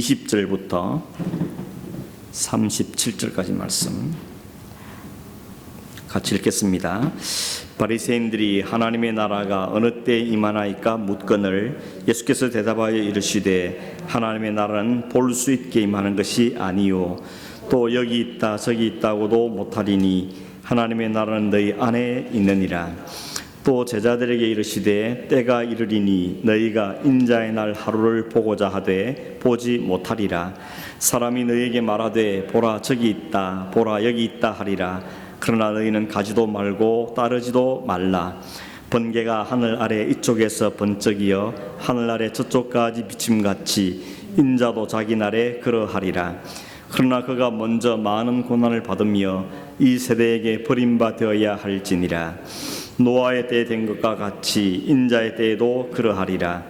20절부터 37절까지 말씀 같이 읽겠습니다. 바리새인들이 하나님의 나라가 어느 때 임하나이까 묻거늘 예수께서 대답하여 이르시되 하나님의 나라는 볼 수 있게 임하는 것이 아니요 또 여기 있다 저기 있다고도 못하리니 하나님의 나라는 너희 안에 있느니라. 또 제자들에게 이르시되 때가 이르리니 너희가 인자의 날 하루를 보고자 하되 보지 못하리라. 사람이 너희에게 말하되 보라 저기 있다 보라 여기 있다 하리라. 그러나 너희는 가지도 말고 따르지도 말라. 번개가 하늘 아래 이쪽에서 번쩍이어 하늘 아래 저쪽까지 비침같이 인자도 자기 날에 그러하리라. 그러나 그가 먼저 많은 고난을 받으며 이 세대에게 버림바 되어야 할지니라. 노아의 때에 된 것과 같이 인자의 때에도 그러하리라.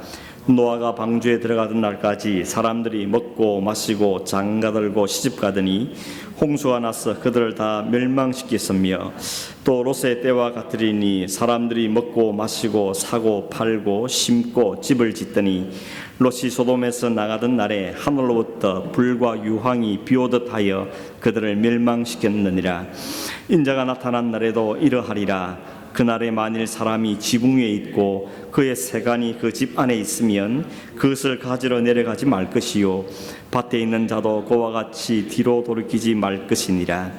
노아가 방주에 들어가던 날까지 사람들이 먹고 마시고 장가들고 시집가더니 홍수가 나서 그들을 다 멸망시켰으며 또 롯의 때와 같으리니 사람들이 먹고 마시고 사고 팔고 심고 집을 짓더니 롯이 소돔에서 나가던 날에 하늘로부터 불과 유황이 비오듯 하여 그들을 멸망시켰느니라. 인자가 나타난 날에도 이러하리라. 그날에 만일 사람이 지붕 위에 있고 그의 세간이 그 집 안에 있으면 그것을 가지러 내려가지 말 것이요 밭에 있는 자도 그와 같이 뒤로 돌이키지 말 것이니라.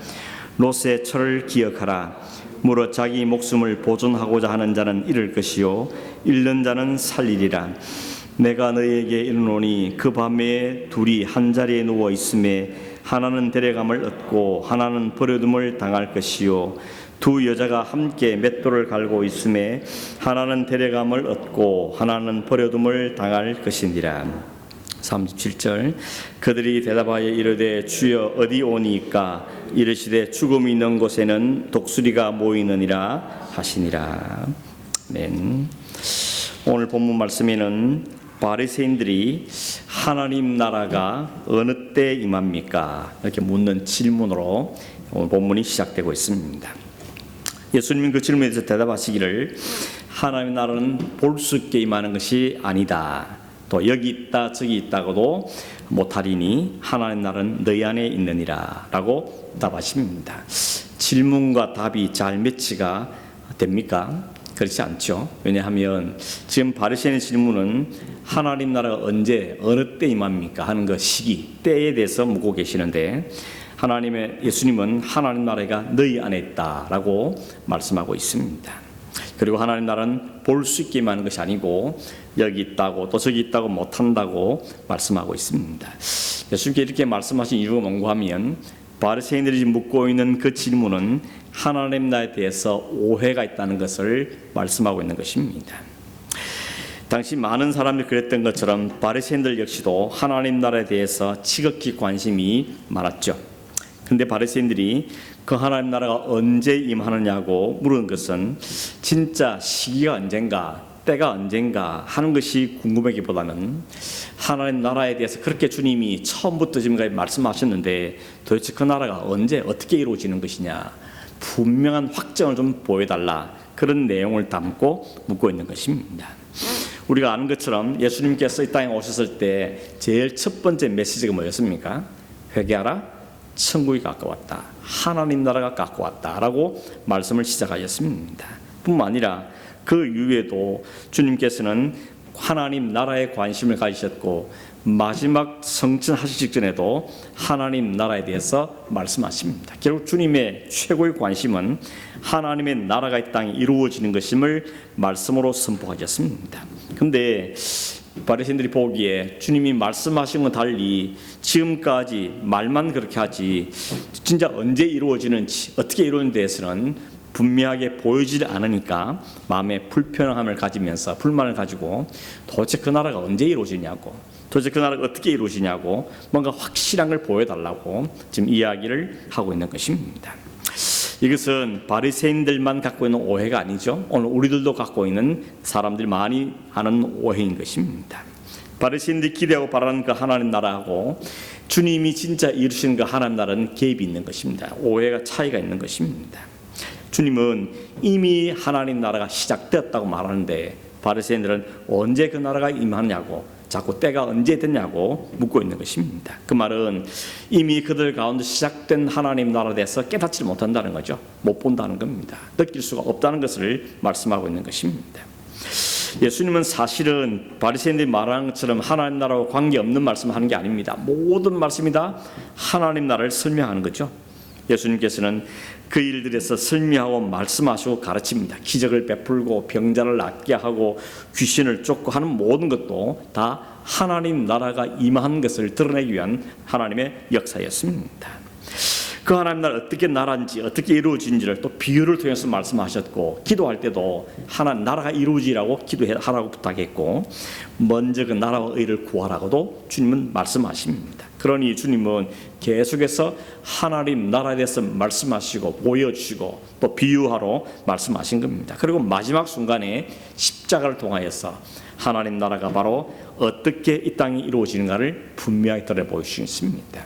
롯의 철을 기억하라. 무릇 자기 목숨을 보존하고자 하는 자는 잃을 것이요 잃는 자는 살리리라. 내가 너희에게 이르노니 그 밤에 둘이 한 자리에 누워 있음에 하나는 데려감을 얻고 하나는 버려둠을 당할 것이요 두 여자가 함께 맷돌을 갈고 있음에 하나는 데려감을 얻고 하나는 버려둠을 당할 것이니라. 37절 그들이 대답하여 이르되 주여 어디 오니까 이르시되 죽음이 있는 곳에는 독수리가 모이느니라 하시니라. 아멘. 오늘 본문 말씀에는 바리새인들이 하나님 나라가 어느 때 임합니까? 이렇게 묻는 질문으로 오늘 본문이 시작되고 있습니다. 예수님은 그 질문에 대해서 대답하시기를 하나님의 나라는 볼 수 있게 임하는 것이 아니다. 또 여기 있다 저기 있다고도 못하리니 하나님의 나라는 너희 안에 있느니라 라고 답하십니다. 질문과 답이 잘 매치가 됩니까? 그렇지 않죠. 왜냐하면 지금 바리새인의 질문은 하나님 나라가 언제 어느 때 임합니까 하는 그 시기 때에 대해서 묻고 계시는데 예수님은 하나님 나라가 너희 안에 있다라고 말씀하고 있습니다. 그리고 하나님 나라는 볼 수 있게 임하는 것이 아니고 여기 있다고 또 저기 있다고 못한다고 말씀하고 있습니다. 예수님께 이렇게 말씀하신 이유가 뭔가 하면 바리새인들이 묻고 있는 그 질문은 하나님 나라에 대해서 오해가 있다는 것을 말씀하고 있는 것입니다. 당시 많은 사람들이 그랬던 것처럼 바리새인들 역시도 하나님 나라에 대해서 지극히 관심이 많았죠. 근데 바리새인들이 그 하나님 나라가 언제 임하느냐고 물은 것은 진짜 시기가 언젠가 때가 언젠가 하는 것이 궁금하기보다는 하나님 나라에 대해서 그렇게 주님이 처음부터 지금까지 말씀하셨는데 도대체 그 나라가 언제 어떻게 이루어지는 것이냐 분명한 확정을 좀 보여달라 그런 내용을 담고 묻고 있는 것입니다. 우리가 아는 것처럼 예수님께서 이 땅에 오셨을 때 제일 첫 번째 메시지가 뭐였습니까? 회개하라 천국이 가까웠다. 하나님 나라가 가까웠다라고 말씀을 시작하셨습니다. 뿐만 아니라 그 이후에도 주님께서는 하나님 나라에 관심을 가지셨고 마지막 성천하시기 직전에도 하나님 나라에 대해서 말씀하십니다. 결국 주님의 최고의 관심은 하나님의 나라가 이 땅에 이루어지는 것임을 말씀으로 선포하셨습니다. 그런데 바리새인들이 보기에 주님이 말씀하신 건 달리 지금까지 말만 그렇게 하지 진짜 언제 이루어지는지 어떻게 이루어지는 데에서는 분명하게 보여지지 않으니까 마음에 불편함을 가지면서 불만을 가지고 도대체 그 나라가 언제 이루어지냐고 도대체 그 나라가 어떻게 이루어지냐고 뭔가 확실한 걸 보여달라고 지금 이야기를 하고 있는 것입니다. 이것은 바리새인들만 갖고 있는 오해가 아니죠. 오늘 우리들도 갖고 있는 사람들이 많이 하는 오해인 것입니다. 바리새인들이 기대하고 바라는 그 하나님 나라하고 주님이 진짜 이루시는 그 하나님 나라는 갭이 있는 것입니다. 오해가 차이가 있는 것입니다. 주님은 이미 하나님 나라가 시작되었다고 말하는데 바리새인들은 언제 그 나라가 임하냐고 자꾸 때가 언제 됐냐고 묻고 있는 것입니다. 그 말은 이미 그들 가운데 시작된 하나님 나라에 대해서 깨닫지 못한다는 거죠. 못 본다는 겁니다. 느낄 수가 없다는 것을 말씀하고 있는 것입니다. 예수님은 사실은 바리새인들이 말하는 것처럼 하나님 나라와 관계없는 말씀을 하는 게 아닙니다. 모든 말씀이 다 하나님 나라를 설명하는 거죠. 예수님께서는 그 일들에서 설명하고 말씀하시고 가르칩니다. 기적을 베풀고 병자를 낫게 하고 귀신을 쫓고 하는 모든 것도 다 하나님 나라가 임한 것을 드러내기 위한 하나님의 역사였습니다. 그 하나님 나라 어떻게 나라인지 어떻게 이루어진지를 또 비유를 통해서 말씀하셨고, 기도할 때도 하나님 나라가 이루어지라고 기도하라고 부탁했고, 먼저 그 나라와 의를 구하라고도 주님은 말씀하십니다. 그러니 주님은 계속해서 하나님 나라에 대해서 말씀하시고 보여주시고 또 비유하러 말씀하신 겁니다. 그리고 마지막 순간에 십자가를 통하여서 하나님 나라가 바로 어떻게 이 땅에 이루어지는가를 분명히 드러 보여주셨습니다.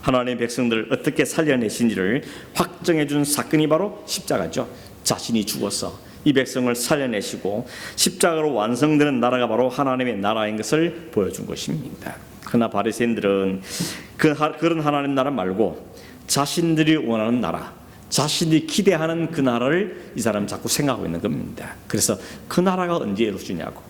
하나님의 백성들을 어떻게 살려내신지를 확정해 준 사건이 바로 십자가죠. 자신이 죽어서 이 백성을 살려내시고 십자가로 완성되는 나라가 바로 하나님의 나라인 것을 보여준 것입니다. 그러나 바리새인들은 그런 하나님 나라 말고 자신들이 원하는 나라, 자신이 기대하는 그 나라를 이 사람 자꾸 생각하고 있는 겁니다. 그래서 그 나라가 언제 이루어지냐고,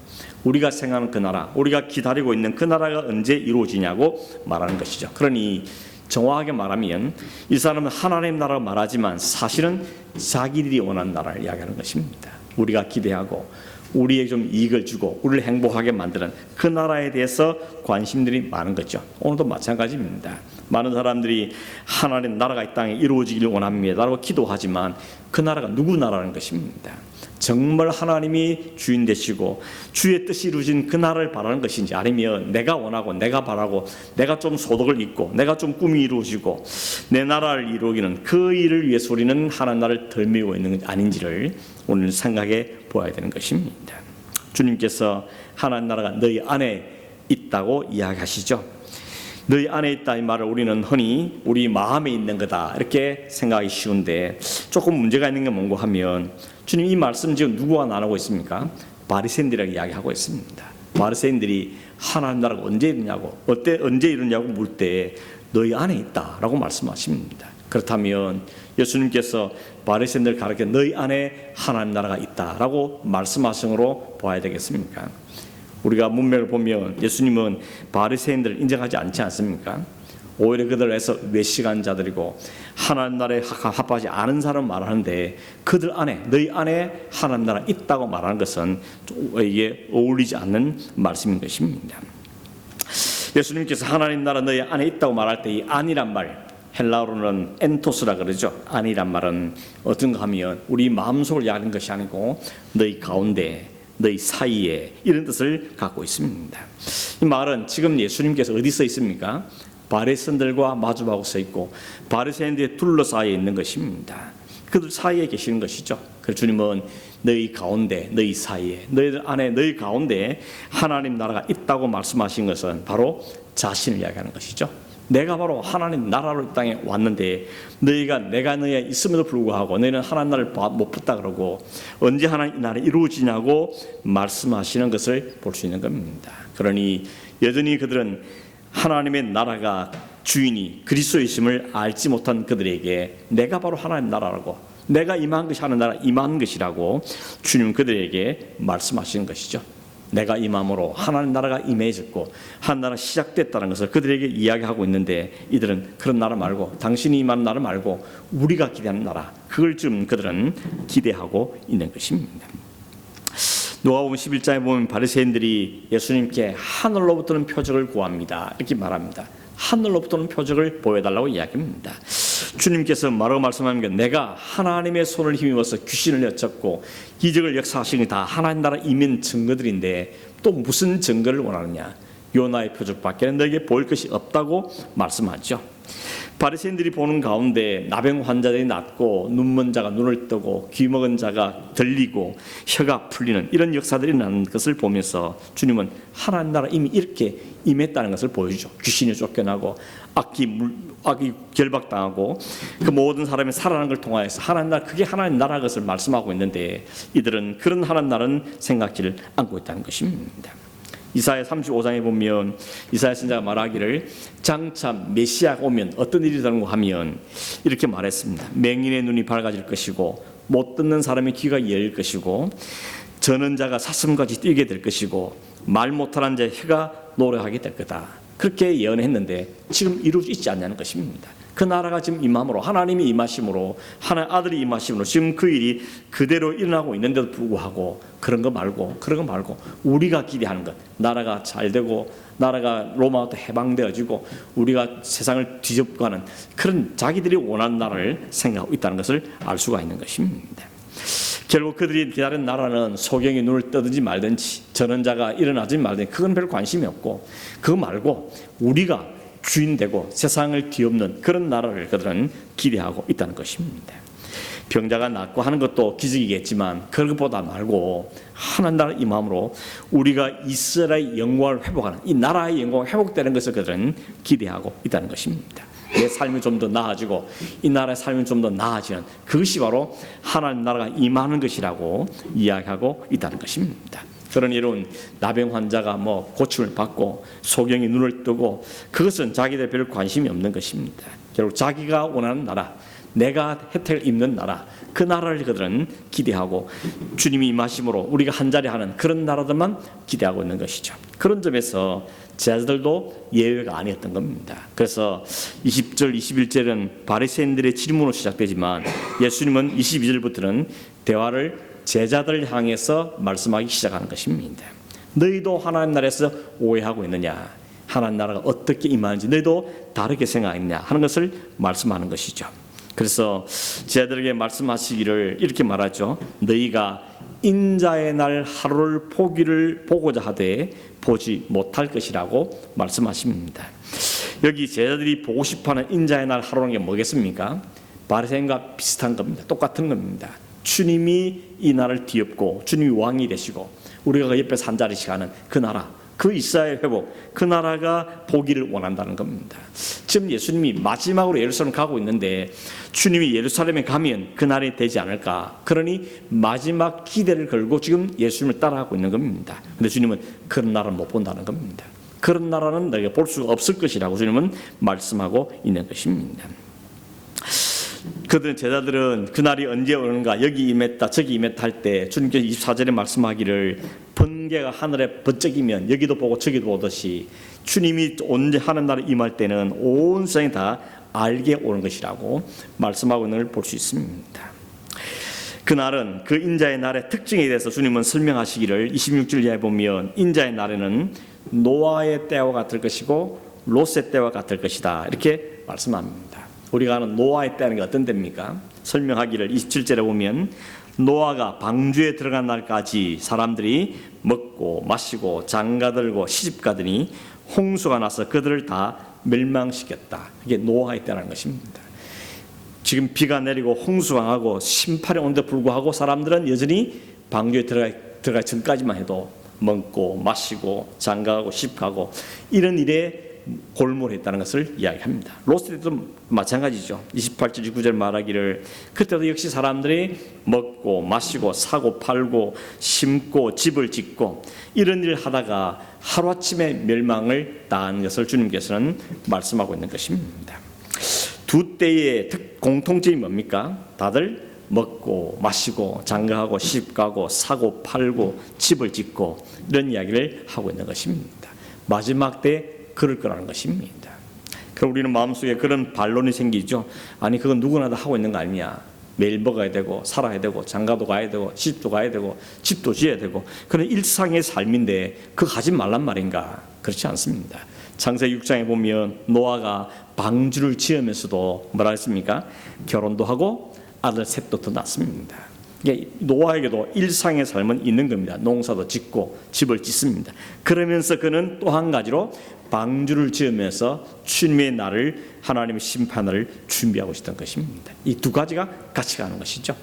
우리가 생각하는 그 나라, 우리가 기다리고 있는 그 나라가 언제 이루어지냐고 말하는 것이죠. 그러니 정확하게 말하면 이 사람은 하나님 나라를 말하지만 사실은 자기들이 원하는 나라를 이야기하는 것입니다. 우리가 기대하고 우리에게 좀 이익을 주고 우리를 행복하게 만드는 그 나라에 대해서 관심들이 많은 거죠. 오늘도 마찬가지입니다. 많은 사람들이 하나님 나라가 이 땅에 이루어지기를 원합니다 라고 기도하지만 그 나라가 누구 나라는 것입니다. 정말 하나님이 주인 되시고 주의 뜻이 이루어진 그 나라를 바라는 것인지, 아니면 내가 원하고 내가 바라고 내가 좀 소득을 잇고 내가 좀 꿈이 이루어지고 내 나라를 이루기는 그 일을 위해서 우리는 하나님 나라를 덜미고 있는 것이 아닌지를 오늘 생각해 보아야 되는 것입니다. 주님께서 하나님 나라가 너희 안에 있다고 이야기하시죠. 너희 안에 있다 이 말을 우리는 흔히 우리 마음에 있는 거다 이렇게 생각하기 쉬운데, 조금 문제가 있는 게 뭔가 하면 주님 이 말씀 지금 누구와 나누고 있습니까? 바리새인들에게 이야기하고 있습니다. 바리새인들이 하나님 나라가 언제 이루냐고, 언제 이루냐고 물 때 너희 안에 있다라고 말씀하십니다. 그렇다면 예수님께서 바리새인들 가르쳐 너희 안에 하나님 나라가 있다라고 말씀하심으로 봐야 되겠습니까? 우리가 문맥을 보면 예수님은 바리새인들을 인정하지 않지 않습니까? 오히려 그들에서 외식한 자들이고 하나님 나라에 합하지 않은 사람 말하는데, 그들 안에 너희 안에 하나님 나라 있다고 말하는 것은 이게 어울리지 않는 말씀인 것입니다. 예수님께서 하나님 나라 너희 안에 있다고 말할 때 이 안이란 말, 헬라어로는 엔토스라 그러죠. 안이란 말은 어떤가 하면 우리 마음속을 이야기하는 것이 아니고 너희 가운데, 너희 사이에, 이런 뜻을 갖고 있습니다. 이 말은 지금 예수님께서 어디 서 있습니까? 바리새인들과 마주하고 서 있고 바리새인들의 둘러싸여 있는 것입니다. 그들 사이에 계시는 것이죠. 그래서 주님은 너희 가운데, 너희 사이에, 너희들 안에, 너희 가운데 하나님 나라가 있다고 말씀하신 것은 바로 자신을 이야기하는 것이죠. 내가 바로 하나님 나라로 이 땅에 왔는데 너희가 내가 너희에 있음에도 불구하고 너희는 하나님 나라를 못 붙다 그러고 언제 하나님 나라가 이루어지냐고 말씀하시는 것을 볼 수 있는 겁니다. 그러니 여전히 그들은 하나님의 나라가 주인이 그리스도이심을 알지 못한 그들에게 내가 바로 하나님 나라라고, 내가 임한 것이 하나님 나라 임한 것이라고 주님 그들에게 말씀하시는 것이죠. 내가 임함으로 하나님 나라가 임해졌고 하나님 나라가 시작됐다는 것을 그들에게 이야기하고 있는데, 이들은 그런 나라 말고, 당신이 임하는 나라 말고 우리가 기대하는 나라, 그걸 좀 그들은 기대하고 있는 것입니다. 누가복음 11장에 보면 바리새인들이 예수님께 하늘로부터는 표적을 구합니다. 이렇게 말합니다. 하늘로부터는 표적을 보여달라고 이야기합니다. 주님께서 뭐라고 말씀하는 게, 내가 하나님의 손을 힘입어서 귀신을 여쳤고 기적을 역사하신 게 다 하나님 나라 임한 증거들인데 또 무슨 증거를 원하느냐? 요나의 표적밖에 너에게 보일 것이 없다고 말씀하죠. 바리새인들이 보는 가운데 나병 환자들이 낫고 눈먼 자가 눈을 뜨고 귀 먹은 자가 들리고 혀가 풀리는 이런 역사들이 나는 것을 보면서 주님은 하나님 나라 이미 이렇게 임했다는 것을 보여주죠. 귀신이 쫓겨나고 악이 결박당하고 그 모든 사람이 살아나는 걸 통하여서 하나님 나라, 그게 하나님 나라 것을 말씀하고 있는데 이들은 그런 하나님 나라는 생각지를 않고 있다는 것입니다. 이사야 35장에 보면 이사야 선지자가 말하기를 장차 메시아가 오면 어떤 일이 되는가 하면 이렇게 말했습니다. 맹인의 눈이 밝아질 것이고 못 듣는 사람의 귀가 열릴 것이고 저는 자가 사슴같이 뛰게 될 것이고 말 못하는 자의 혀가 노래하게 될 거다. 그렇게 예언했는데 지금 이루어지지 있지 않냐는 것입니다. 그 나라가 지금 임함으로 하나님이 임하심으로 하나님 아들이 임하심으로 지금 그 일이 그대로 일어나고 있는데도 불구하고 그런 거 말고 우리가 기대하는 것, 나라가 잘 되고 나라가 로마부터 해방되어지고 우리가 세상을 뒤집어가는 그런 자기들이 원하는 나라를 생각하고 있다는 것을 알 수가 있는 것입니다. 결국 그들이 기다린 나라는 소경이 눈을 뜨든지 말든지 전원자가 일어나든지 말든지 그건 별 관심이 없고 그거 말고 우리가 주인 되고 세상을 뒤엎는 그런 나라를 그들은 기대하고 있다는 것입니다. 병자가 낫고 하는 것도 기적이겠지만 그것보다 말고 하나님 나라 임함으로 우리가 이스라엘의 영광을 회복하는 이 나라의 영광이 회복되는 것을 그들은 기대하고 있다는 것입니다. 내 삶이 좀 더 나아지고 이 나라의 삶이 좀 더 나아지는 그것이 바로 하나님 나라가 임하는 것이라고 이야기하고 있다는 것입니다. 그런 이런 나병 환자가 고침을 받고 소경이 눈을 뜨고 그것은 자기들 별 관심이 없는 것입니다. 결국 자기가 원하는 나라, 내가 혜택을 입는 나라, 그 나라를 그들은 기대하고 주님이 임하심으로 우리가 한자리 하는 그런 나라들만 기대하고 있는 것이죠. 그런 점에서 제자들도 예외가 아니었던 겁니다. 그래서 20절, 21절은 바리새인들의 질문으로 시작되지만 예수님은 22절부터는 대화를 제자들 향해서 말씀하기 시작하는 것입니다. 너희도 하나님 나라에서 오해하고 있느냐? 하나님 나라가 어떻게 임하는지 너희도 다르게 생각했냐? 하는 것을 말씀하는 것이죠. 그래서 제자들에게 말씀하시기를 이렇게 말하죠. 너희가 인자의 날 하루를 보고자 하되 보지 못할 것이라고 말씀하십니다. 여기 제자들이 보고 싶어하는 인자의 날 하루라는 게 뭐겠습니까? 바리새인과 비슷한 겁니다. 똑같은 겁니다. 주님이 이 나라를 뒤엎고 주님이 왕이 되시고 우리가 그 옆에서 한 자리씩 하는 그 나라, 그 이스라엘 회복, 그 나라가 보기를 원한다는 겁니다. 지금 예수님이 마지막으로 예루살렘 가고 있는데 주님이 예루살렘에 가면 그 날이 되지 않을까. 그러니 마지막 기대를 걸고 지금 예수님을 따라가고 있는 겁니다. 그런데 주님은 그런 나라를 못 본다는 겁니다. 그런 나라는 너희가 볼 수가 없을 것이라고 주님은 말씀하고 있는 것입니다. 그들 제자들은 그날이 언제 오는가, 여기 임했다 저기 임했다 할 때 주님께서 24절에 말씀하기를 번개가 하늘에 번쩍이면 여기도 보고 저기도 보듯이 주님이 언제 하는 날에 임할 때는 온 세상이 다 알게 오는 것이라고 말씀하고 있는 걸 볼 수 있습니다. 그날은 그 인자의 날의 특징에 대해서 주님은 설명하시기를 26절 이하에 보면 인자의 날에는 노아의 때와 같을 것이고 롯의 때와 같을 것이다 이렇게 말씀합니다. 우리가 아는 노아의 때는 게 어떤 때입니까? 설명하기를 27절에 보면 노아가 방주에 들어간 날까지 사람들이 먹고 마시고 장가들고 시집가더니 홍수가 나서 그들을 다 멸망시켰다. 이게 노아의 때라는 것입니다. 지금 비가 내리고 홍수가 나고 심판이 오는데 불구하고 사람들은 여전히 방주에 들어가기 전까지만 해도 먹고 마시고 장가가고 시집가고 이런 일에 골몰했다는 것을 이야기합니다. 롯의 때도 마찬가지죠. 28절 29절 말하기를 그때도 역시 사람들이 먹고 마시고 사고 팔고 심고 집을 짓고 이런 일을 하다가 하루아침에 멸망을 당한 것을 주님께서는 말씀하고 있는 것입니다. 두 때의 공통점이 뭡니까? 다들 먹고 마시고 장가하고 시집가고 사고 팔고 집을 짓고 이런 이야기를 하고 있는 것입니다. 마지막 때 그럴 거라는 것입니다. 그럼 우리는 마음속에 그런 반론이 생기죠. 아니 그건 누구나 다 하고 있는 거 아니냐. 매일 먹어야 되고 살아야 되고 장가도 가야 되고 시집도 가야 되고 집도 지어야 되고 그런 일상의 삶인데 그거 하지 말란 말인가. 그렇지 않습니다. 창세기 6장에 보면 노아가 방주를 지으면서도 뭐라 했습니까? 결혼도 하고 아들 셋도 더 낳습니다. 노아에게도 일상의 삶은 있는 겁니다. 농사도 짓고 집을 짓습니다. 그러면서 그는 또 한 가지로 방주를 지으면서 주님의 날을 하나님의 심판을 준비하고 있었던 것입니다. 이 두 가지가 같이 가는 것이죠.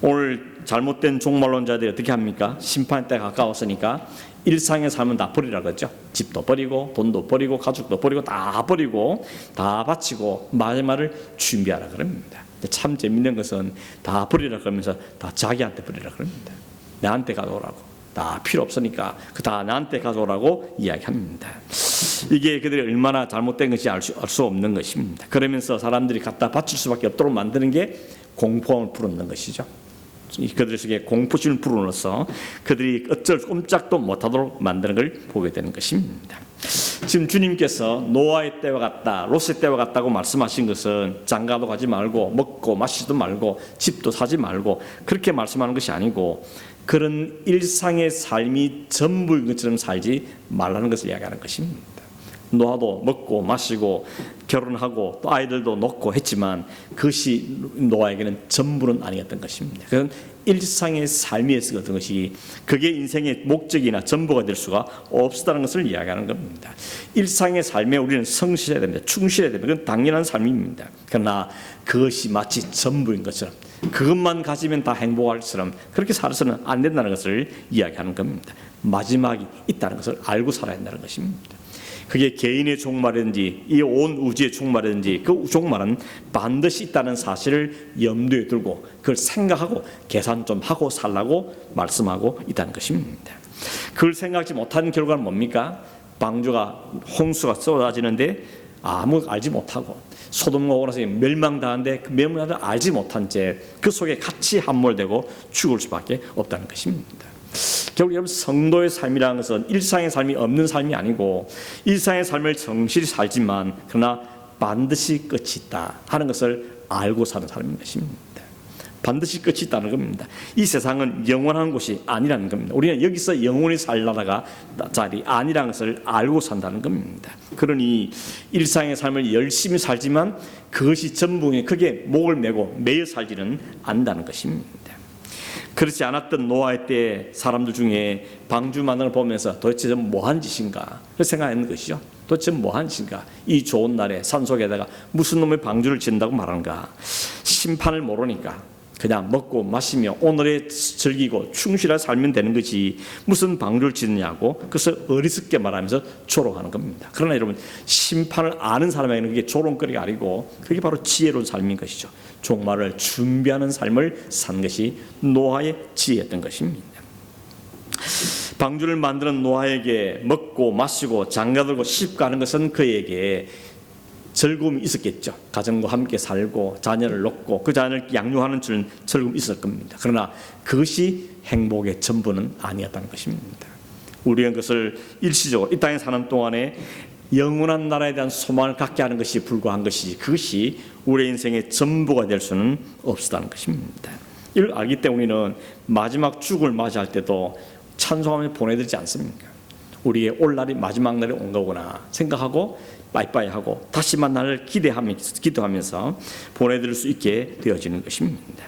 오늘 잘못된 종말론자들이 어떻게 합니까? 심판 때가 가까웠으니까 일상의 삶은 다 버리라 그러죠. 집도 버리고 돈도 버리고 가족도 버리고 다 버리고 다 바치고 마지막을 준비하라 그럽니다. 참 재밌는 것은 다 버리라 그러면서 다 자기한테 버리라 그럽니다. 나한테 가져오라고. 다 필요 없으니까 그 다 나한테 가져오라고 이야기합니다. 이게 그들이 얼마나 잘못된 것인지 알 수 없는 것입니다. 그러면서 사람들이 갖다 바칠 수밖에 없도록 만드는 게 공포함을 불어넣는 것이죠. 그들 속에 공포심을 불어넣어서 그들이 어쩔 꼼짝도 못하도록 만드는 걸 보게 되는 것입니다. 지금 주님께서 노아의 때와 같다, 롯의 때와 같다고 말씀하신 것은 장가도 가지 말고 먹고 마시지도 말고 집도 사지 말고 그렇게 말씀하는 것이 아니고 그런 일상의 삶이 전부인 것처럼 살지 말라는 것을 이야기하는 것입니다. 노아도 먹고 마시고 결혼하고 또 아이들도 낳고 했지만 그것이 노아에게는 전부는 아니었던 것입니다. 그건 일상의 삶이었던 것이 그게 인생의 목적이나 전부가 될 수가 없었다는 것을 이야기하는 겁니다. 일상의 삶에 우리는 성실해야 됩니다. 충실해야 됩니다. 그건 당연한 삶입니다. 그러나 그것이 마치 전부인 것처럼 그것만 가지면 다 행복할 것처럼 그렇게 살아서는 안 된다는 것을 이야기하는 겁니다. 마지막이 있다는 것을 알고 살아야 한다는 것입니다. 그게 개인의 종말이든지 이 온 우주의 종말이든지 그 종말은 반드시 있다는 사실을 염두에 두고 그걸 생각하고 계산 좀 하고 살라고 말씀하고 있다는 것입니다. 그걸 생각하지 못한 결과는 뭡니까? 방주가 홍수가 쏟아지는데 아무 알지 못하고 소돔과 고모라에 멸망당하는데 그 멸망을 알지 못한 채 그 속에 같이 함몰되고 죽을 수밖에 없다는 것입니다. 결국 여러분 성도의 삶이라는 것은 일상의 삶이 없는 삶이 아니고 일상의 삶을 정실히 살지만 그러나 반드시 끝이 있다 하는 것을 알고 사는 사람인 것입니다. 반드시 끝이 있다는 겁니다. 이 세상은 영원한 곳이 아니라는 겁니다. 우리는 여기서 영원히 살다가 자리 아니라는 것을 알고 산다는 겁니다. 그러니 일상의 삶을 열심히 살지만 그것이 전부에 크게 목을 메고 매여 살지는 않는다는 것입니다. 그렇지 않았던 노아의 때 사람들 중에 방주만을 보면서 도대체 뭐한 짓인가 생각하는 것이죠. 도대체 뭐한 짓인가, 이 좋은 날에 산속에다가 무슨 놈의 방주를 짓는다고 말하는가. 심판을 모르니까 그냥 먹고 마시며 오늘에 즐기고 충실하게 살면 되는 것이 무슨 방주를 짓느냐고 그것을 어리석게 말하면서 조롱하는 겁니다. 그러나 여러분 심판을 아는 사람에게는 그게 조롱거리가 아니고 그게 바로 지혜로운 삶인 것이죠. 종말을 준비하는 삶을 산 것이 노아의 지혜였던 것입니다. 방주를 만드는 노아에게 먹고 마시고 장가들고 시집가는 것은 그에게 즐거움이 있었겠죠. 가정과 함께 살고 자녀를 낳고 그 자녀를 양육하는 즐거움이 있을 겁니다. 그러나 그것이 행복의 전부는 아니었다는 것입니다. 우리는 그것을 일시적으로 이 땅에 사는 동안에 영원한 나라에 대한 소망을 갖게 하는 것이 불과한 것이지 그것이 우리의 인생의 전부가 될 수는 없었다는 것입니다. 이걸 알기 때문에 우리는 마지막 죽을 맞이할 때도 찬송하며 보내드리지 않습니까? 우리의 올 날이 마지막 날이 온 거구나 생각하고 빠이빠이 하고 다시 만날 기도하면서 보내드릴 수 있게 되어지는 것입니다.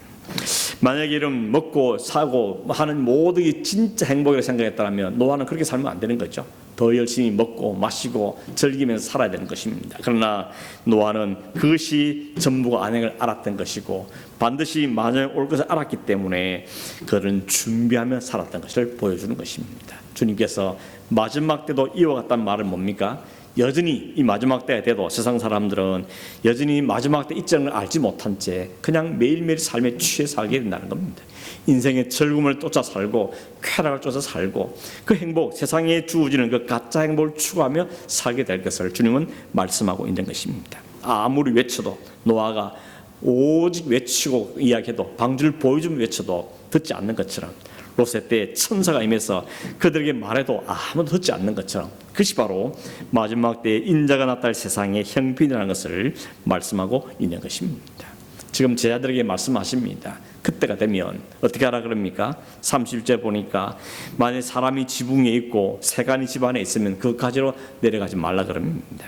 만약에 이런 먹고 사고 하는 모든 게 진짜 행복이라고 생각했다면 노아는 그렇게 살면 안 되는 거죠. 더 열심히 먹고 마시고 즐기면서 살아야 되는 것입니다. 그러나 노아는 그것이 전부가 아닌 걸 알았던 것이고 반드시 마지막에 올 것을 알았기 때문에 그들은 준비하며 살았던 것을 보여주는 것입니다. 주님께서 마지막 때도 이와 같다는 말은 뭡니까? 여전히 이 마지막 때가 돼도 세상 사람들은 여전히 마지막 때 있자는 걸 알지 못한 채 그냥 매일매일 삶에 취해 살게 된다는 겁니다. 인생의 즐거움을 쫓아 살고 쾌락을 쫓아 살고 그 행복, 세상에 주어지는 그 가짜 행복을 추구하며 살게 될 것을 주님은 말씀하고 있는 것입니다. 아무리 외쳐도 노아가 오직 외치고 이야기해도 방주를 보여주면 외쳐도 듣지 않는 것처럼 롯의 때 천사가 임해서 그들에게 말해도 아무도 듣지 않는 것처럼 그것이 바로 마지막 때에 인자가 나타날 세상의 형편이라는 것을 말씀하고 있는 것입니다. 지금 제자들에게 말씀하십니다. 그때가 되면 어떻게 하라 그럽니까? 30절 보니까 만약 사람이 지붕에 있고 새간이 집 안에 있으면 그 가지로 내려가지 말라 그럽니다.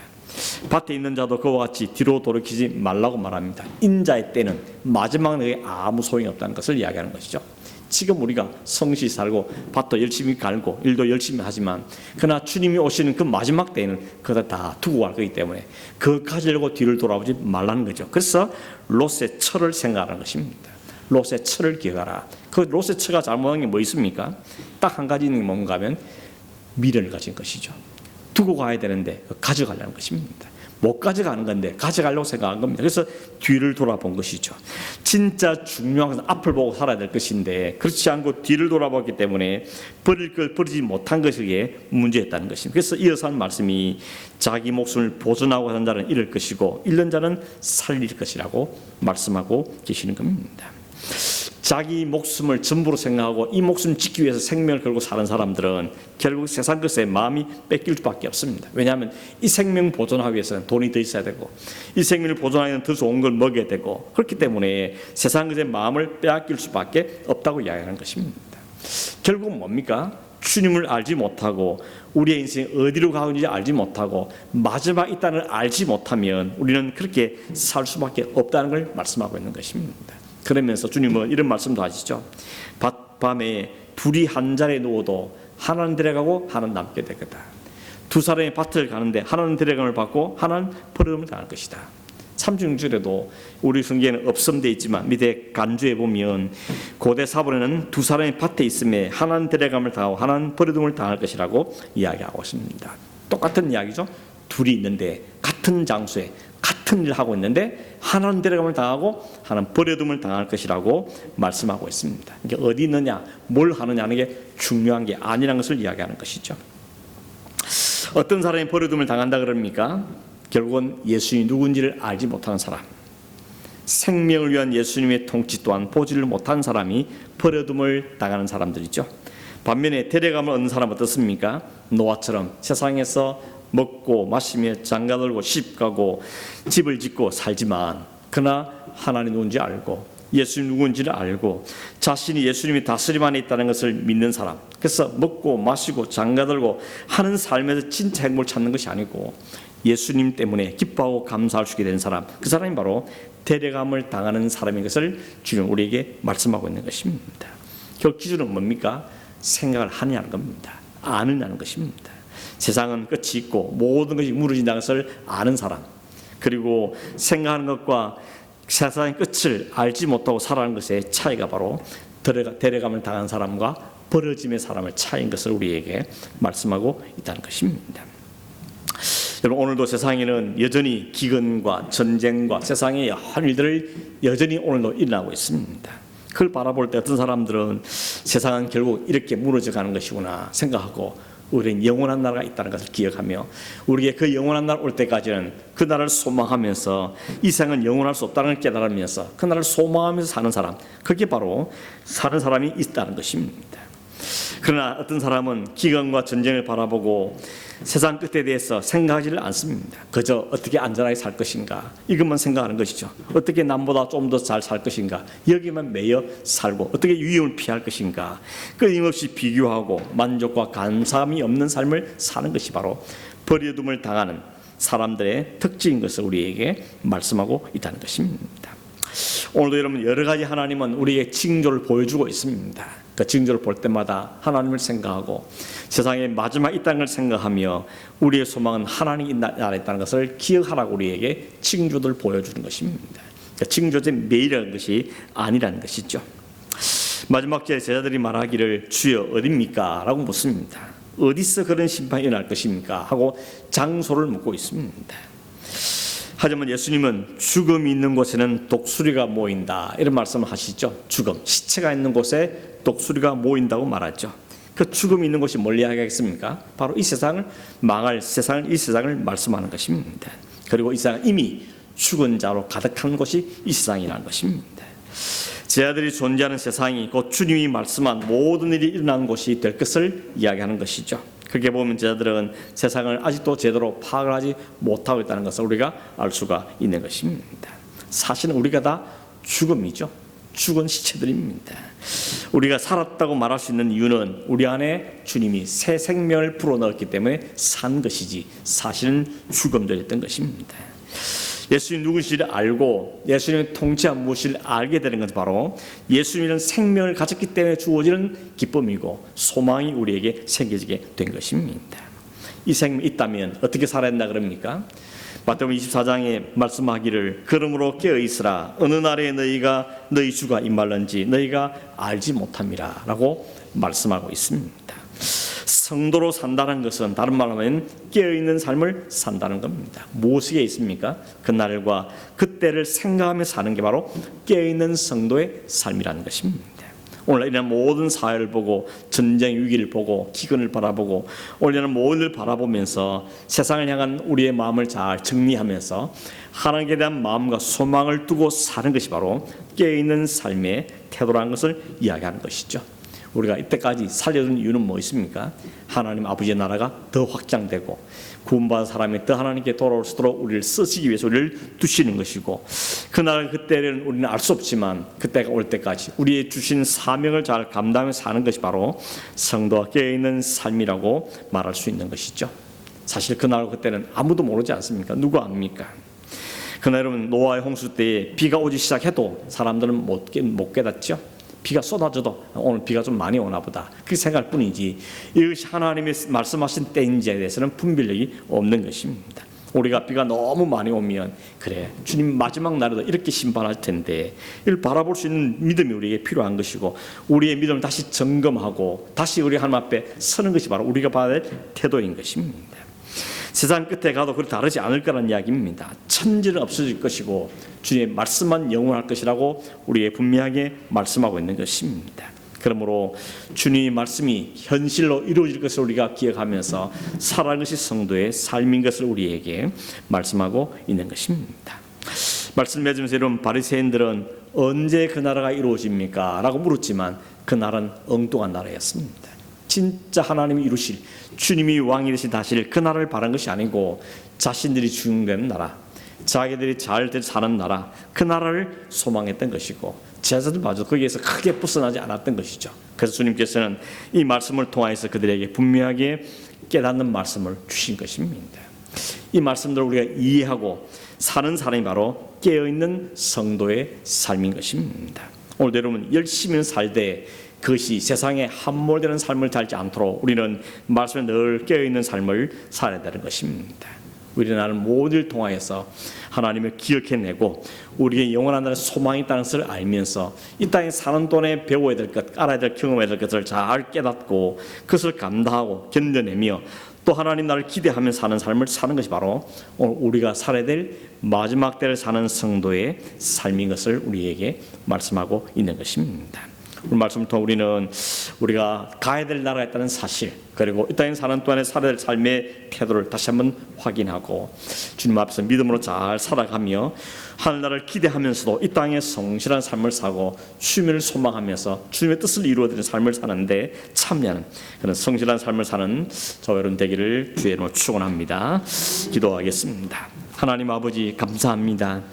밭에 있는 자도 그와 같이 뒤로 돌이키지 말라고 말합니다. 인자의 때는 마지막 날에 아무 소용이 없다는 것을 이야기하는 것이죠. 지금 우리가 성실히 살고 밭도 열심히 갈고 일도 열심히 하지만 그러나 주님이 오시는 그 마지막 때에는 그거 다 두고 갈 거기 때문에 그거 가지려고 뒤를 돌아보지 말라는 거죠. 그래서 롯의 철을 생각하는 것입니다. 롯의 철을 기억하라. 그 롯의 철가 잘못한 게 뭐 있습니까? 딱 한 가지 있는 게 뭔가 하면 미련을 가진 것이죠. 두고 가야 되는데 가져가려는 것입니다. 못 가져가는 건데 가져가려고 생각한 겁니다. 그래서 뒤를 돌아본 것이죠. 진짜 중요한 것은 앞을 보고 살아야 될 것인데 그렇지 않고 뒤를 돌아봤기 때문에 버릴 걸 버리지 못한 것이 문제였다는 것입니다. 그래서 이어서 한 말씀이 자기 목숨을 보존하고 사는 자는 잃을 것이고 잃는 자는 살릴 것이라고 말씀하고 계시는 겁니다. 자기 목숨을 전부로 생각하고 이 목숨 지키기 위해서 생명을 걸고 사는 사람들은 결국 세상 것에 마음이 뺏길 수밖에 없습니다. 왜냐하면 이 생명 보존하기 위해서는 돈이 더 있어야 되고 이 생명을 보존하기 위해서는 더 좋은 걸 먹여야 되고 그렇기 때문에 세상 것에 마음을 빼앗길 수밖에 없다고 이야기하는 것입니다. 결국은 뭡니까? 주님을 알지 못하고 우리의 인생이 어디로 가고 있는지 알지 못하고 마지막 있다는 걸 알지 못하면 우리는 그렇게 살 수밖에 없다는 걸 말씀하고 있는 것입니다. 그러면서 주님은 이런 말씀도 하시죠. 밤에 둘이 한 자리에 누워도 하나는 데려가고 하나는 남게 되거든. 두 사람이 밭을 가는데 하나는 데려감을 받고 하나는 버림을 당할 것이다. 36절에도 우리 성경에는 없음되어 있지만 밑에 간주에 보면 고대 사본에는 두 사람이 밭에 있음에 하나는 데려감을 당하고 하나는 버림을 당할 것이라고 이야기하고 있습니다. 똑같은 이야기죠. 둘이 있는데 같은 장소에 같은 일을 하고 있는데 하나는 데려감을 당하고 하나는 버려둠을 당할 것이라고 말씀하고 있습니다. 이게 어디 있느냐, 뭘 하느냐는 게 중요한 게 아니라는 것을 이야기하는 것이죠. 어떤 사람이 버려둠을 당한다 그럽니까? 결국은 예수님이 누군지를 알지 못하는 사람, 생명을 위한 예수님의 통치 또한 보지를 못한 사람이 버려둠을 당하는 사람들이죠. 반면에 데려감을 얻는 사람은 어떻습니까? 노아처럼 세상에서 먹고 마시며 장가들고 시집가고 집을 짓고 살지만 그러나 하나님 누군지 알고 예수님 누군지를 알고 자신이 예수님이 다스림 안에 있다는 것을 믿는 사람, 그래서 먹고 마시고 장가들고 하는 삶에서 진짜 행복을 찾는 것이 아니고 예수님 때문에 기뻐하고 감사할 수 있게 된 사람, 그 사람이 바로 데려감을 당하는 사람인 것을 주님 우리에게 말씀하고 있는 것입니다. 그 기준은 뭡니까? 생각을 하느냐는 겁니다. 아느냐는 것입니다. 세상은 끝이 있고 모든 것이 무너진다는 것을 아는 사람, 그리고 생각하는 것과 세상의 끝을 알지 못하고 살아가는 것의 차이가 바로 데려감을 당한 사람과 버려짐의 사람의 차이인 것을 우리에게 말씀하고 있다는 것입니다. 여러분, 오늘도 세상에는 여전히 기근과 전쟁과 세상의 여러 일들을 여전히 오늘도 일어나고 있습니다. 그걸 바라볼 때 어떤 사람들은 세상은 결국 이렇게 무너져가는 것이구나 생각하고 우리는 영원한 나라가 있다는 것을 기억하며 우리에게 그 영원한 나라 올 때까지는 그 나라를 소망하면서 이 세상은 영원할 수 없다는 걸 깨달으면서 그 나라를 소망하면서 사는 사람, 그게 바로 사는 사람이 있다는 것입니다. 그러나 어떤 사람은 기근과 전쟁을 바라보고 세상 끝에 대해서 생각하지를 않습니다. 그저 어떻게 안전하게 살 것인가 이것만 생각하는 것이죠. 어떻게 남보다 좀 더 잘 살 것인가 여기만 매여 살고 어떻게 위험을 피할 것인가 끊임없이 비교하고 만족과 감사함이 없는 삶을 사는 것이 바로 버려둠을 당하는 사람들의 특징인 것을 우리에게 말씀하고 있다는 것입니다. 오늘도 여러분 여러 가지 하나님은 우리에게 징조를 보여주고 있습니다. 그 징조를 볼 때마다 하나님을 생각하고 세상의 마지막 있다는 걸 생각하며 우리의 소망은 하나님이 나라에 있다는 것을 기억하라고 우리에게 징조들을 보여주는 것입니다. 그 징조의 매일이라는 것이 아니라는 것이죠. 마지막 절에 제자들이 말하기를 주여 어디입니까? 라고 묻습니다. 어디서 그런 심판이 일어날 것입니까? 하고 장소를 묻고 있습니다. 하지만 예수님은 죽음이 있는 곳에는 독수리가 모인다 이런 말씀을 하시죠. 죽음, 시체가 있는 곳에 독수리가 모인다고 말하죠. 그 죽음이 있는 곳이 뭘 이야기하겠습니까? 바로 이 세상을 망할 세상을, 이 세상을 말씀하는 것입니다. 그리고 이 세상은 이미 죽은 자로 가득한 곳이 이 세상이라는 것입니다. 제자들이 존재하는 세상이 곧 주님이 말씀한 모든 일이 일어나는 곳이 될 것을 이야기하는 것이죠. 그렇게 보면 제자들은 세상을 아직도 제대로 파악을 하지 못하고 있다는 것을 우리가 알 수가 있는 것입니다. 사실은 우리가 다 죽음이죠. 죽은 시체들입니다. 우리가 살았다고 말할 수 있는 이유는 우리 안에 주님이 새 생명을 불어넣었기 때문에 산 것이지 사실은 죽음되었던 것입니다. 예수님 누구신지를 알고 예수님의 통치한 무엇을 알게 되는 것은 바로 예수님은 생명을 가졌기 때문에 주어지는 기쁨이고 소망이 우리에게 생겨지게 된 것입니다. 이 생명이 있다면 어떻게 살아야 된다 그럽니까? 마태복음 24장에 말씀하기를 그러므로 깨어있으라 어느 날에 너희가 너희 주가 임할는지 너희가 알지 못함이라 라고 말씀하고 있습니다. 성도로 산다는 것은 다른 말로 하면 깨어있는 삶을 산다는 겁니다. 무엇에 있습니까? 그날과 그때를 생각하며 사는 게 바로 깨어있는 성도의 삶이라는 것입니다. 오늘 이런 모든 사회를 보고 전쟁 위기를 보고 기근을 바라보고 오늘은 모든 바라보면서 세상을 향한 우리의 마음을 잘 정리하면서 하나님께 대한 마음과 소망을 두고 사는 것이 바로 깨어있는 삶의 태도라는 것을 이야기하는 것이죠. 우리가 이때까지 살려준 이유는 뭐 있습니까? 하나님 아버지의 나라가 더 확장되고 구원받은 사람이 더 하나님께 돌아올 수 있도록 우리를 쓰시기 위해서 우리를 두시는 것이고, 그날 그때는 우리는 알 수 없지만 그때가 올 때까지 우리의 주신 사명을 잘 감당하며 사는 것이 바로 성도가 깨어있는 삶이라고 말할 수 있는 것이죠. 사실 그날 그때는 아무도 모르지 않습니까? 누가 압니까? 그날 여러분 노아의 홍수 때에 비가 오기 시작해도 사람들은 못 깨닫죠. 비가 쏟아져도 오늘 비가 좀 많이 오나 보다 그렇게 생각할 뿐이지 이것이 하나님의 말씀하신 때인지에 대해서는 분별력이 없는 것입니다. 우리가 비가 너무 많이 오면 그래 주님 마지막 날에도 이렇게 심판할 텐데 이걸 바라볼 수 있는 믿음이 우리에게 필요한 것이고, 우리의 믿음을 다시 점검하고 다시 우리 하나님 앞에 서는 것이 바로 우리가 봐야 될 태도인 것입니다. 세상 끝에 가도 그리 다르지 않을 거라는 이야기입니다. 천지는 없어질 것이고 주님의 말씀만 영원할 것이라고 우리에게 분명하게 말씀하고 있는 것입니다. 그러므로 주님의 말씀이 현실로 이루어질 것을 우리가 기억하면서 살아가는 것이 성도의 삶인 것을 우리에게 말씀하고 있는 것입니다. 말씀 맺으면서 여러분, 바리새인들은 언제 그 나라가 이루어집니까? 라고 물었지만 그 나라는 엉뚱한 나라였습니다. 진짜 하나님이 이루실 주님이 왕이 되신 다실 그 나라를 바란 것이 아니고 자신들이 주인되는 나라, 자기들이 잘 사는 나라, 그 나라를 소망했던 것이고 제자들마저 거기에서 크게 벗어나지 않았던 것이죠. 그래서 주님께서는 이 말씀을 통하여서 그들에게 분명하게 깨닫는 말씀을 주신 것입니다. 이 말씀들을 우리가 이해하고 사는 사람이 바로 깨어있는 성도의 삶인 것입니다. 오늘 여러분 열심히 살되 그것이 세상에 함몰되는 삶을 살지 않도록 우리는 말씀에 늘 깨어있는 삶을 살아야 되는 것입니다. 우리는 모든 일 통하여서 하나님을 기억해내고 우리의 영원한 날에 소망이 있다는 것을 알면서 이 땅에 사는 동안에 배워야 될 것, 알아야 될, 경험해야 될 것을 잘 깨닫고 그것을 감당하고 견뎌내며 또 하나님 나를 기대하며 사는 삶을 사는 것이 바로 오늘 우리가 살아야 될 마지막 때를 사는 성도의 삶인 것을 우리에게 말씀하고 있는 것입니다. 오늘 말씀을 통해 우리는 우리가 가야 될 나라가 있다는 사실, 그리고 이 땅에 사는 동안에 살아야 될 삶의 태도를 다시 한번 확인하고 주님 앞에서 믿음으로 잘 살아가며 하늘나라를 기대하면서도 이 땅에 성실한 삶을 사고 주님을 소망하면서 주님의 뜻을 이루어드리는 삶을 사는데 참여하는 그런 성실한 삶을 사는 저와 여러분 되기를 주의 이름으로 축원합니다. 기도하겠습니다. 하나님 아버지 감사합니다.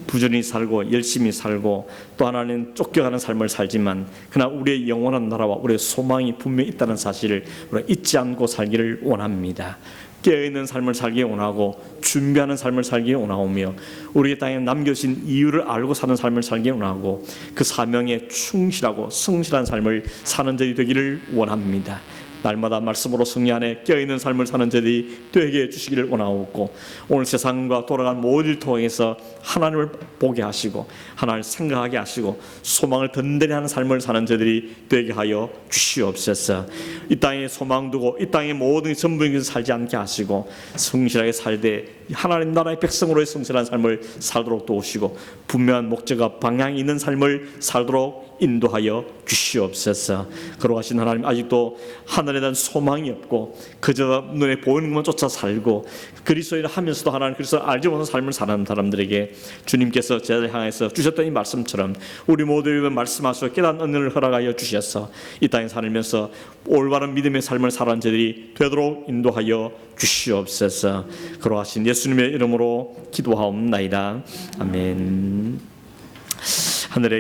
부지런히 살고 열심히 살고 또 하나는 쫓겨가는 삶을 살지만 그러나 우리의 영원한 나라와 우리의 소망이 분명히 있다는 사실을 우리가 잊지 않고 살기를 원합니다. 깨어있는 삶을 살기 원하고 준비하는 삶을 살기 원하오며 우리 땅에 남겨진 이유를 알고 사는 삶을 살기 원하고 그 사명에 충실하고 성실한 삶을 사는 자들이 되기를 원합니다. 날마다 말씀으로 승리 안에 껴있는 삶을 사는 자들이 되게 해주시기를 원하옵고 오늘 세상과 돌아간 모든 일 통해서 하나님을 보게 하시고 하나님을 생각하게 하시고 소망을 든든히 하는 삶을 사는 자들이 되게 하여 주시옵소서. 이 땅에 소망 두고 이 땅의 모든 전부인 것을 살지 않게 하시고 성실하게 살되 하나님 나라의 백성으로의 성실한 삶을 살도록 도우시고 분명한 목적과 방향이 있는 삶을 살도록 인도하여 주시옵소서. 그러하신 하나님, 아직도 하늘에 대한 소망이 없고 그저 눈에 보이는 것만 쫓아 살고 그리스도인을 하면서도 하나님 그리스도를 알지 못하는 삶을 사는 사람들에게 주님께서 제자를 향해서 주셨던 이 말씀처럼 우리 모두에게 말씀하시고 깨닫는 은혜를 허락하여 주셔서 이 땅에 살면서 올바른 믿음의 삶을 살아가는 자들이 되도록 인도하여 주시옵소서. 그러하신 예수님의 이름으로 기도하옵나이다. 아멘. 하늘에